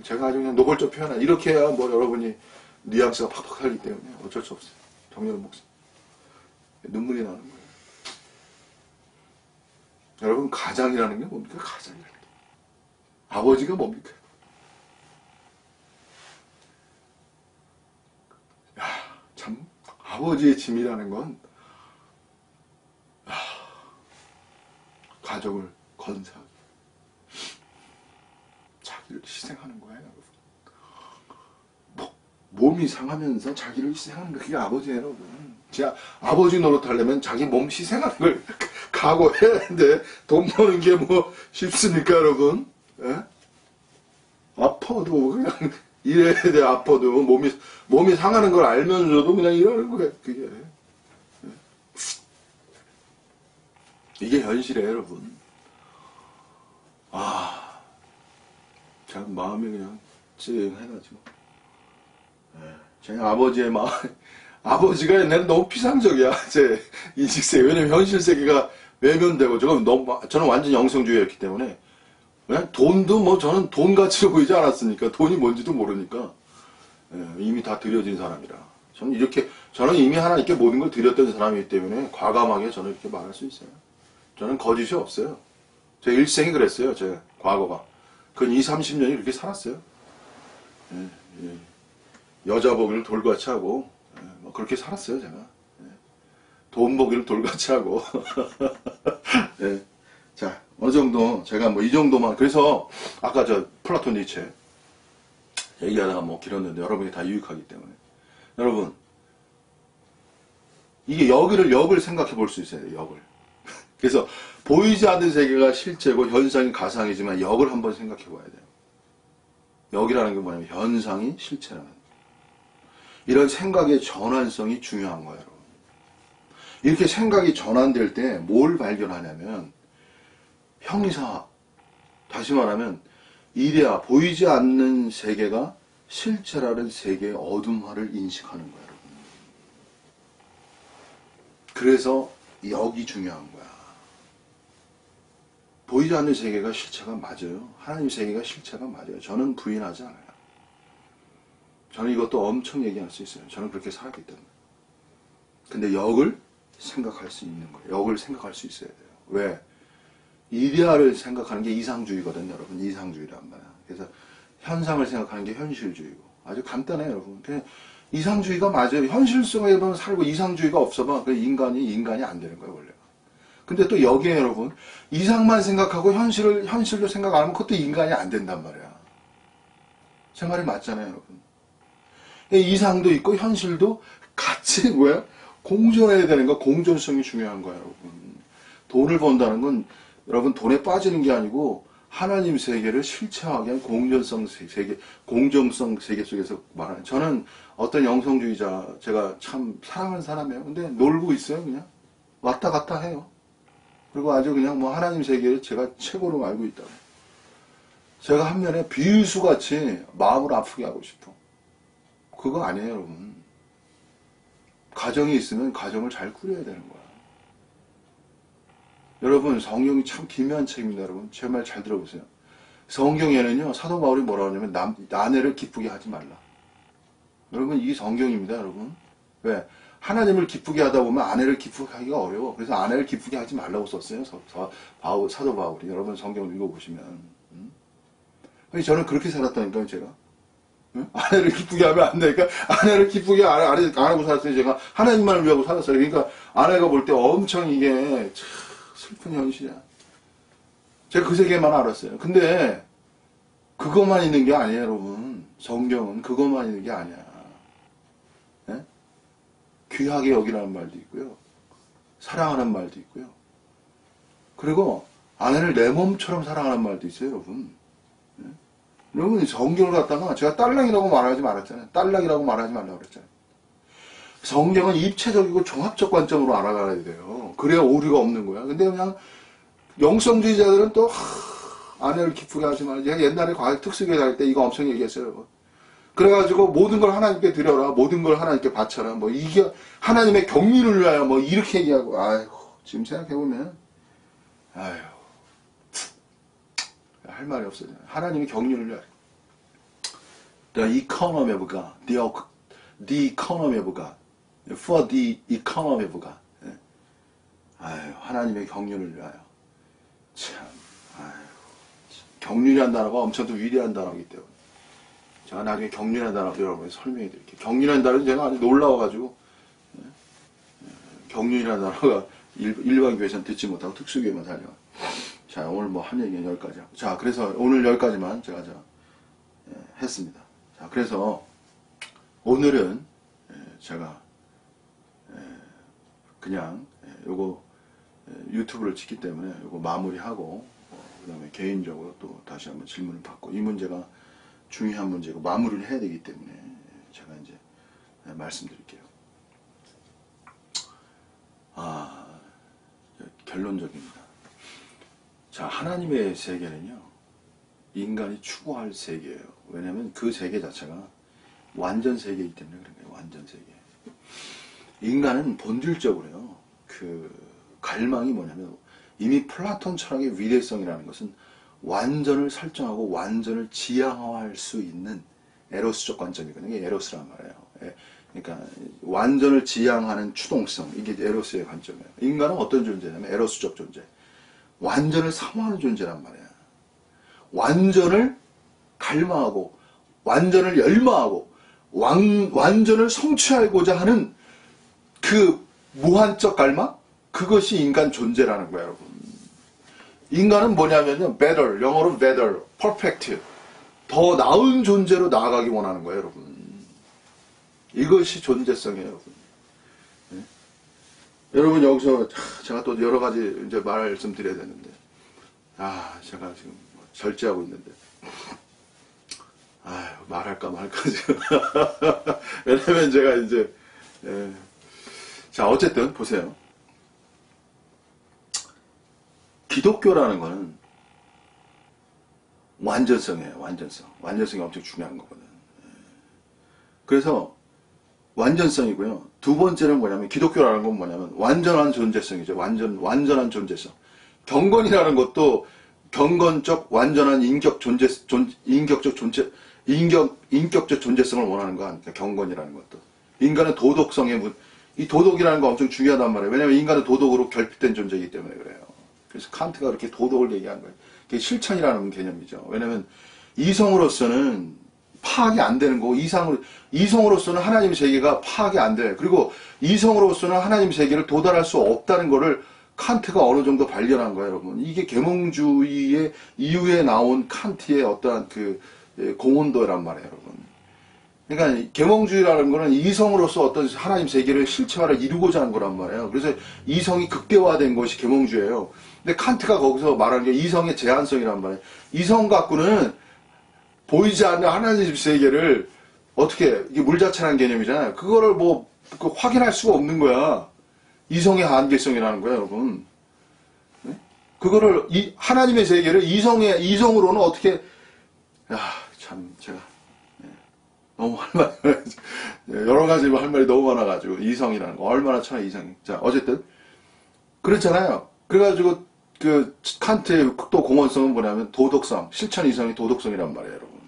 제가 아주 그냥 노골적 표현한, 이렇게 해야 뭐 여러분이 뉘앙스가 팍팍 살기 때문에 어쩔 수 없어요. 정렬은 목사. 눈물이 나는 거예요. 여러분, 가장이라는 게 뭡니까? 가장이라는 게. 아버지가 뭡니까? 참, 아버지의 짐이라는 건 가족을 건사하고 자기를 희생하는 거예요, 여러분. 몸이 상하면서 자기를 희생하는 거, 그게 아버지예요, 여러분. 진짜 아버지 노릇하려면 자기 몸 희생하는 걸 각오해야 하는데, 돈 버는 게 뭐 쉽습니까, 여러분? 예? 아파도 그냥 이래야 돼. 아파도 몸이 상하는 걸 알면서도 그냥 이러는 거예요, 그게. 이게 현실이에요, 여러분. 참 마음이 그냥 찡해가지고. 제 아버지의 마음, 아버지가 옛날에 너무 피상적이야, 제 인식세계. 왜냐면 현실 세계가 외면되고, 저는 완전 영성주의였기 때문에, 돈도 뭐 저는 돈 가치로 보이지 않았으니까, 돈이 뭔지도 모르니까, 이미 다 들여진 사람이라. 저는 이미 하나님께 모든 걸 드렸던 사람이기 때문에, 과감하게 저는 이렇게 말할 수 있어요. 저는 거짓이 없어요. 제 일생이 그랬어요, 제 과거가. 근 20, 30년이 그렇게 살았어요. 여자 보기를 돌같이 하고, 뭐 그렇게 살았어요, 제가. 돈 보기를 돌같이 하고. 자, 어느 정도, 제가 뭐 이 정도만, 그래서, 아까 플라톤 니체 얘기하다가 뭐 길었는데, 여러분이 다 유익하기 때문에. 여러분, 이게 역을 생각해 볼 수 있어야 돼요, 역을. 그래서 보이지 않는 세계가 실제고 현상이 가상이지만 역을 한번 생각해 봐야 돼요. 역이라는 게 뭐냐면 현상이 실체라는 거예요. 이런 생각의 전환성이 중요한 거예요, 여러분. 이렇게 생각이 전환될 때 뭘 발견하냐면 형이상, 다시 말하면 이데아, 보이지 않는 세계가 실체라는 세계의 어둠화를 인식하는 거야, 여러분. 그래서 여기 중요한 거야. 보이지 않는 세계가 실체가 맞아요. 하나님 세계가 실체가 맞아요. 저는 부인하지 않아요. 저는 이것도 엄청 얘기할 수 있어요. 저는 그렇게 살았기 때문에. 근데 역을 생각할 수 있는 거예요. 역을 생각할 수 있어야 돼요. 왜? 이데아를 생각하는 게 이상주의거든요, 여러분. 이상주의란 말이야. 그래서 현상을 생각하는 게 현실주의고. 아주 간단해요, 여러분. 그냥 이상주의가 맞아요. 현실 속에만 살고 이상주의가 없어봐. 그 인간이 안 되는 거예요, 원래. 근데 또 여기에 여러분, 이상만 생각하고 현실로 생각 안 하면 그것도 인간이 안 된단 말이야. 제 말이 맞잖아요, 여러분. 이상도 있고 현실도 같이 뭐야? 공존해야 되는 거, 공존성이 중요한 거야, 여러분. 돈을 번다는 건 여러분 돈에 빠지는 게 아니고 하나님 세계를 실체화하게 한 공존성 세계, 공정성 세계 속에서 말하는. 저는 어떤 영성주의자, 제가 참 사랑하는 사람이에요. 근데 놀고 있어요, 그냥. 왔다 갔다 해요. 그리고 아주 그냥 뭐 하나님 세계를 제가 최고로 알고 있다고. 제가 한면에 비유수같이 마음을 아프게 하고 싶어. 그거 아니에요, 여러분. 가정이 있으면 가정을 잘 꾸려야 되는 거야. 여러분, 성경이 참 기묘한 책입니다, 여러분. 제 말 잘 들어보세요. 성경에는요, 사도 바울이 뭐라고 하냐면, 아내를 기쁘게 하지 말라. 여러분, 이게 성경입니다, 여러분. 왜? 하나님을 기쁘게 하다 보면 아내를 기쁘게 하기가 어려워. 그래서 아내를 기쁘게 하지 말라고 썼어요, 사도 바울이. 여러분, 성경을 읽어보시면. 저는 그렇게 살았다니까요, 제가. 아내를 기쁘게 하면 안 되니까, 아내를 기쁘게 안 하고 살았어요, 제가. 하나님만을 위하고 살았어요. 그러니까, 아내가 볼 때 엄청 이게, 참 슬픈 현실이야. 제가 그 세계만 알았어요. 근데, 그것만 있는 게 아니에요, 여러분. 성경은 그것만 있는 게 아니야. 네? 귀하게 여기라는 말도 있고요. 사랑하는 말도 있고요. 그리고, 아내를 내 몸처럼 사랑하는 말도 있어요, 여러분. 여러분, 성경을 갖다가 제가 딸랑이라고 말하지 말았잖아요. 딸랑이라고 말하지 말라고 그랬잖아요. 성경은 입체적이고 종합적 관점으로 알아가야 돼요. 그래야 오류가 없는 거야. 근데 그냥 영성주의자들은 또 아내를 기쁘게 하지 말라. 제가 옛날에 과학 특수교회 다닐 때 이거 엄청 얘기했어요. 여러분. 그래가지고 모든 걸 하나님께 드려라. 모든 걸 하나님께 바쳐라. 뭐 이게 하나님의 경륜을 위하여 뭐 이렇게 얘기하고 아이고 지금 생각해보면 아이고 할 말이 없어요. 하나님의 경륜을 위하여 The economy of God. The economy of God. For the economy of God. 아유, 하나님의 경륜을 위하여. 참, 아유, 경륜이라는 단어가 엄청 또 위대한 단어이기 때문에. 제가 나중에 경륜이라는 단어 여러분께 설명해 드릴게요. 경륜이라는 단어는 제가 아주 놀라워가지고, 경륜이라는 단어가 일반 교회에서는 듣지 못하고 특수교회만 살려. 자, 오늘 뭐 한 얘기는 여기까지 하고. 자, 그래서 오늘 여기까지만 제가 했습니다. 자, 그래서 오늘은 제가 그냥 요거 유튜브를 찍기 때문에 요거 마무리하고 그 다음에 개인적으로 또 다시 한번 질문을 받고 이 문제가 중요한 문제고 마무리를 해야 되기 때문에 제가 이제 말씀드릴게요. 결론적입니다. 자, 하나님의 세계는요 인간이 추구할 세계예요. 왜냐하면 그 세계 자체가 완전 세계이기 때문에 그런 거예요. 완전 세계. 인간은 본질적으로요. 그 갈망이 뭐냐면 이미 플라톤 철학의 위대성이라는 것은 완전을 설정하고 완전을 지향할 수 있는 에로스적 관점이거든요. 이게 에로스란 말이에요. 그러니까 완전을 지향하는 추동성 이게 에로스의 관점이에요. 인간은 어떤 존재냐면 에로스적 존재. 완전을 사모하는 존재란 말이에요. 완전을 갈망하고 완전을 열망하고 완전을 성취하고자 하는 그 무한적 갈망? 그것이 인간 존재라는 거예요, 여러분. 인간은 뭐냐면요, better, 영어로 better, perfect, 더 나은 존재로 나아가기 원하는 거예요, 여러분. 이것이 존재성이에요, 여러분. 네? 여러분, 여기서 제가 또 여러 가지 이제 말씀드려야 되는데, 제가 지금 절제하고 있는데, 말할까 말까 지금. 왜냐면 제가 이제, 자, 어쨌든, 보세요. 기독교라는 거는 완전성이에요, 완전성. 완전성이 엄청 중요한 거거든. 그래서 완전성이고요. 두 번째는 뭐냐면, 기독교라는 건 뭐냐면 완전한 존재성이죠. 완전한 존재성. 경건이라는 것도 경건적 완전한 인격적 존재성을 원하는 거 아닙니까? 경건이라는 것도. 인간은 이 도덕이라는 거 엄청 중요하단 말이에요. 왜냐하면 인간은 도덕으로 결핍된 존재이기 때문에 그래요. 그래서 칸트가 그렇게 도덕을 얘기한 거예요. 그게 실천이라는 개념이죠. 왜냐하면 이성으로서는 파악이 안 되는 거고, 이성으로서는 하나님의 세계가 파악이 안 돼. 그리고 이성으로서는 하나님의 세계를 도달할 수 없다는 거를 칸트가 어느 정도 발견한 거예요, 여러분. 이게 계몽주의의 이후에 나온 칸트의 어떠한 그 공헌도란 말이에요, 여러분. 그러니까 계몽주의라는 거는 이성으로서 어떤 하나님 세계를 실체화를 이루고자 하는 거란 말이에요. 그래서 이성이 극대화된 것이 계몽주의예요. 근데 칸트가 거기서 말하는 게 이성의 제한성이란 말이에요. 이성 갖고는 보이지 않는 하나님 세계를 어떻게, 이게 물자체라는 개념이잖아요. 그거를 확인할 수가 없는 거야. 이성의 한계성이라는 거예요, 여러분. 네? 그거를, 하나님의 세계를 이성으로는 어떻게, 참, 제가, 너무 할 말이, 여러 가지 할 말이 너무 많아가지고, 이성이라는 거. 얼마나 차이 이성이. 자, 어쨌든. 그렇잖아요. 그래가지고, 칸트의 또 공헌성은 뭐냐면, 도덕성. 실천 이성이 도덕성이란 말이에요, 여러분.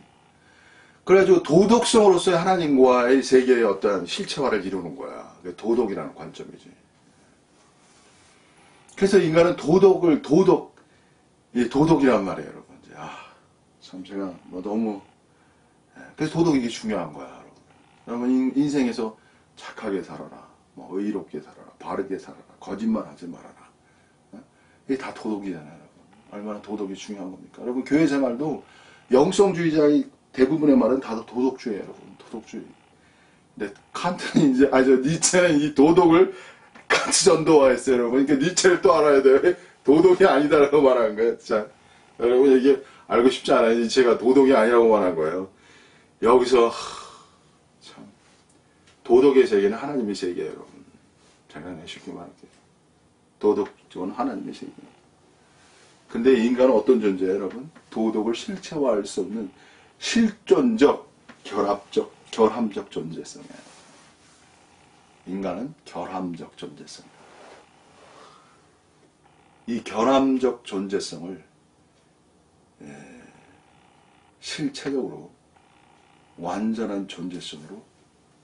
그래가지고, 도덕성으로서의 하나님과의 세계의 어떤 실체화를 이루는 거야. 그게 도덕이라는 관점이지. 그래서 인간은 도덕이란 말이에요, 여러분. 이제, 참 제가 너무, 그래서 도덕이 이게 중요한 거야, 여러분. 여러분, 인생에서 착하게 살아라, 의롭게 살아라, 바르게 살아라, 거짓말 하지 말아라. 이게 다 도덕이잖아요, 여러분. 얼마나 도덕이 중요한 겁니까? 여러분, 교회 생활도 영성주의자의 대부분의 말은 다 도덕주의예요, 여러분. 도덕주의. 근데 칸트는 니체는 이 도덕을 같이 전도화했어요, 여러분. 그러니까 니체를 또 알아야 돼요. 도덕이 아니다라고 말하는 거예요. 자, 여러분, 이게 알고 싶지 않아요. 니체가 도덕이 아니라고 말한 거예요. 여기서, 참, 도덕의 세계는 하나님의 세계예요, 여러분. 제가 쉽게 말할게요. 도덕은 하나님의 세계. 근데 인간은 어떤 존재예요, 여러분? 도덕을 실체화할 수 없는 실존적, 결함적 존재성이에요. 인간은 결함적 존재성이에요. 이 결함적 존재성을 실체적으로 완전한 존재성으로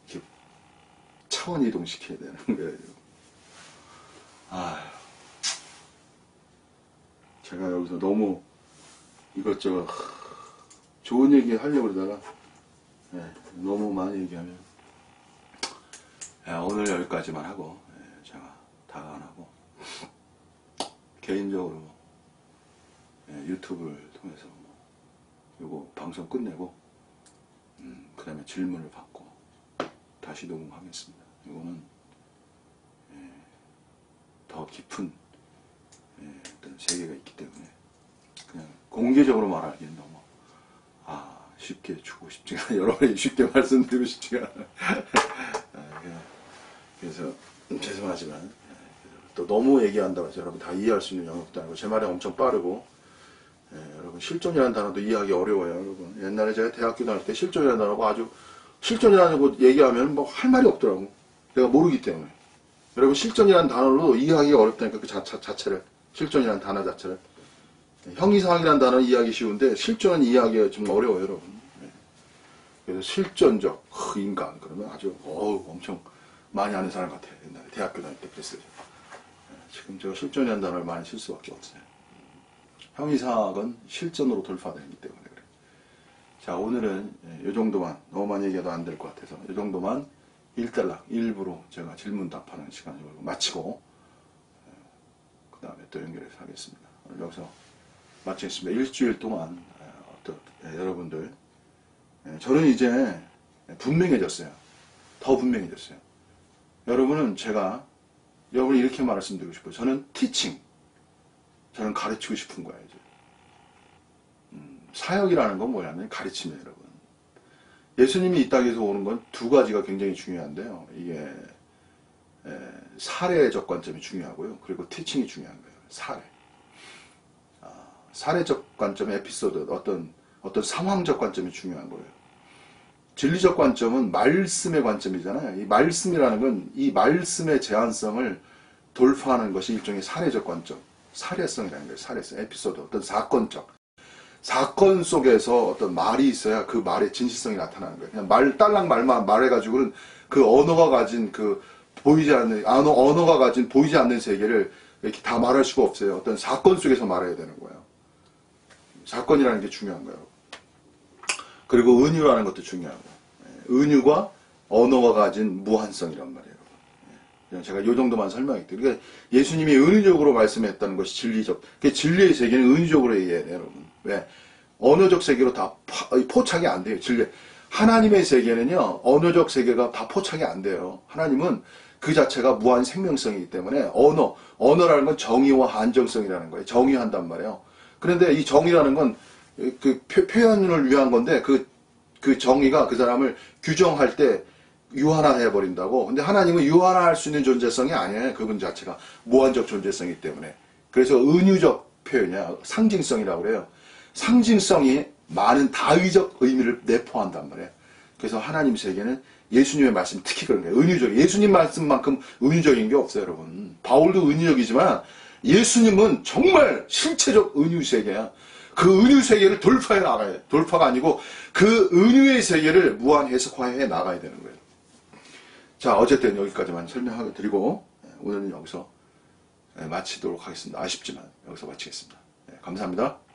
이렇게 차원 이동시켜야 되는 거예요. 제가 여기서 너무 이것저것 좋은 얘기 하려고 그러다가 너무 많이 얘기하면 오늘 여기까지만 하고 제가 다가 안 하고 개인적으로 유튜브를 통해서 요거 방송 끝내고 그 다음에 질문을 받고 다시 녹음하겠습니다. 이거는 더 깊은 어떤 세계가 있기 때문에 그냥 공개적으로 말하기엔 너무 쉽게 주고 싶지가 않아요. 여러분이 쉽게 말씀드리고 싶지가 않아요. 그래서 죄송하지만 또 너무 얘기한다고 해서 여러분 다 이해할 수 있는 영역도 아니고 제 말이 엄청 빠르고 여러분 실존이라는 단어도 이해하기 어려워요. 여러분 옛날에 제가 대학교 다닐 때 실존이라는 단어가 아주 실존이라는 얘기하면 할 말이 없더라고. 내가 모르기 때문에. 여러분 실존이라는 단어로 이해하기 어렵다니까 그 자체를 실존이라는 단어 자체를 형이상학이라는 단어는 이해하기 쉬운데 실존은 이해하기가 좀 어려워요, 여러분. 그래서 실존적 인간 그러면 아주 엄청 많이 아는 사람 같아요. 옛날에 대학교 다닐 때 그랬어요. 지금 저 실존이라는 단어를 많이 쓸 수밖에 없어요. 형이상학은 실존으로 돌파되기 때문에 그래요. 자, 오늘은 이 정도만, 너무 많이 얘기해도 안 될 것 같아서 이 정도만 일부로 제가 질문 답하는 시간을 마치고 그 다음에 또 연결해서 하겠습니다. 오늘 여기서 마치겠습니다. 일주일 동안 여러분들 저는 이제 분명해졌어요. 더 분명해졌어요. 여러분은 여러분이 이렇게 말씀드리고 싶어요. 저는 저는 가르치고 싶은 거예요. 이제. 사역이라는 건 뭐냐면 가르침이에요, 여러분. 예수님이 이 땅에서 오는 건 두 가지가 굉장히 중요한데요. 이게 사례적 관점이 중요하고요. 그리고 티칭이 중요한 거예요. 사례적 관점, 에피소드, 어떤 상황적 관점이 중요한 거예요. 진리적 관점은 말씀의 관점이잖아요. 이 말씀이라는 건 이 말씀의 제한성을 돌파하는 것이 일종의 사례적 관점, 사례성이라는 거예요. 사례성, 에피소드, 어떤 사건적. 사건 속에서 어떤 말이 있어야 그 말의 진실성이 나타나는 거예요. 그냥 딸랑 말만 말해가지고는 그 언어가 가진 언어가 가진 보이지 않는 세계를 이렇게 다 말할 수가 없어요. 어떤 사건 속에서 말해야 되는 거예요. 사건이라는 게 중요한 거예요. 그리고 은유라는 것도 중요하고, 은유가 언어가 가진 무한성이란 말이에요. 제가 이 정도만 설명할게요. 그러니까 예수님이 은유적으로 말씀했다는 것이 진리적. 진리의 세계는 은유적으로 이해해야 돼요, 여러분. 왜? 언어적 세계로 다 포착이 안 돼요. 진리. 하나님의 세계는요, 언어적 세계가 다 포착이 안 돼요. 하나님은 그 자체가 무한 생명성이기 때문에 언어라는 건 정의와 한정성이라는 거예요. 정의한단 말이에요. 그런데 이 정의라는 건 그 표현을 위한 건데 그 정의가 그 사람을 규정할 때 유한화해 버린다고. 근데 하나님은 유한화할 수 있는 존재성이 아니에요. 그분 자체가 무한적 존재성이기 때문에. 그래서 은유적 표현이야. 상징성이라고 그래요. 상징성이 많은 다의적 의미를 내포한단 말이에요. 그래서 하나님 세계는 예수님의 말씀 특히 그런 거예요. 은유적. 예수님 말씀만큼 은유적인 게 없어요, 여러분. 바울도 은유적이지만 예수님은 정말 실체적 은유 세계야. 그 은유 세계를 돌파해 나가야 돼. 돌파가 아니고 그 은유의 세계를 무한 해석화해 나가야 되는 거예요. 자, 어쨌든 여기까지만 설명하게 드리고 오늘은 여기서 마치도록 하겠습니다. 아쉽지만 여기서 마치겠습니다. 감사합니다.